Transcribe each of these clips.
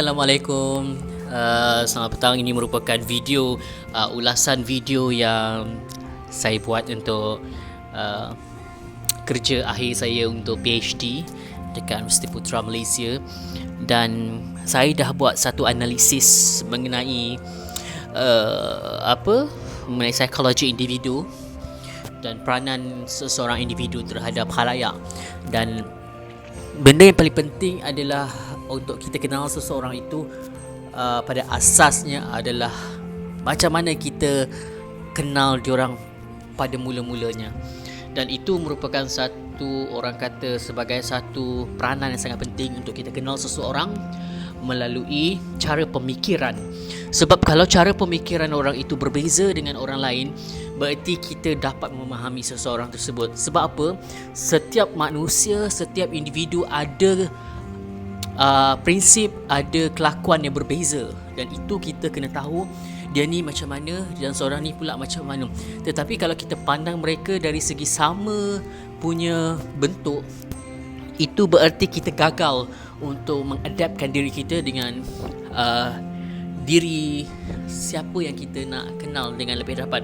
Assalamualaikum. Selamat petang. Ini merupakan video ulasan video yang saya buat untuk uh, kerja akhir saya untuk PhD dekat Universiti Putra Malaysia, dan saya dah buat satu analisis mengenai mengenai psikologi individu dan peranan seseorang individu terhadap khalayak. Dan benda yang paling penting adalah untuk kita kenal seseorang itu pada asasnya adalah macam mana kita kenal diorang pada mula-mulanya. Dan itu merupakan satu, orang kata, sebagai satu peranan yang sangat penting untuk kita kenal seseorang melalui cara pemikiran. Sebab kalau cara pemikiran orang itu berbeza dengan orang lain, berarti kita dapat memahami seseorang tersebut. Sebab apa? Setiap manusia, setiap individu ada prinsip, ada kelakuan yang berbeza, dan itu kita kena tahu dia ni macam mana dan seorang ni pula macam mana. Tetapi kalau kita pandang mereka dari segi sama punya bentuk, itu berarti kita gagal untuk mengadaptkan diri kita dengan diri siapa yang kita nak kenal dengan lebih rapat.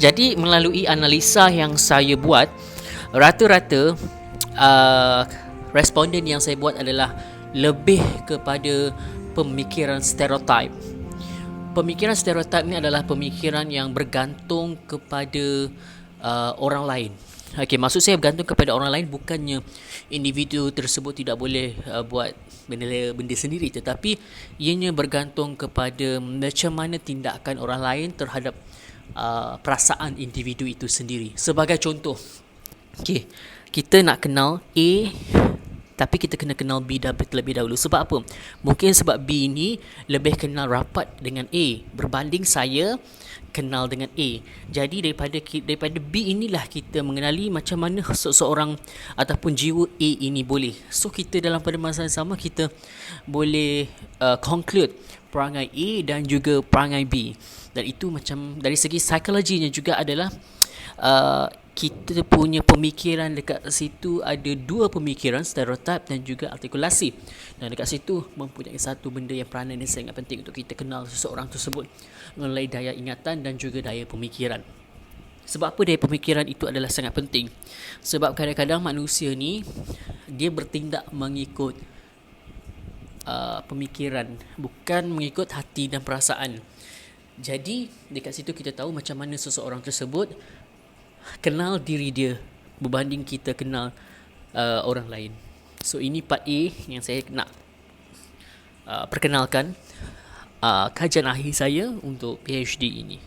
Jadi melalui analisa yang saya buat, rata-rata responden yang saya buat adalah lebih kepada pemikiran stereotip. Pemikiran stereotip ni adalah pemikiran yang bergantung kepada orang lain. Okey, maksud saya bergantung kepada orang lain bukannya individu tersebut tidak boleh buat benda sendiri, tetapi ianya bergantung kepada macam mana tindakan orang lain terhadap perasaan individu itu sendiri. Sebagai contoh, okey, kita nak kenal A, tapi kita kena kenal B terlebih dahulu. Sebab apa? Mungkin sebab B ni lebih kenal rapat dengan A berbanding saya kenal dengan A. Jadi daripada B inilah kita mengenali macam mana seseorang ataupun jiwa A ini boleh. So kita dalam pada masa yang sama kita boleh conclude perangai A dan juga perangai B. Dan itu macam dari segi psikologinya juga adalah kita punya pemikiran dekat situ ada dua pemikiran, stereotip dan juga artikulasi. Dan dekat situ mempunyai satu benda yang peranan yang sangat penting untuk kita kenal seseorang tersebut, mengenai daya ingatan dan juga daya pemikiran. Sebab apa daya pemikiran itu adalah sangat penting? Sebab kadang-kadang manusia ni dia bertindak mengikut pemikiran, bukan mengikut hati dan perasaan. Jadi dekat situ kita tahu macam mana seseorang tersebut kenal diri dia berbanding kita kenal orang lain. So ini part A yang saya nak perkenalkan kajian akhir saya untuk PhD ini.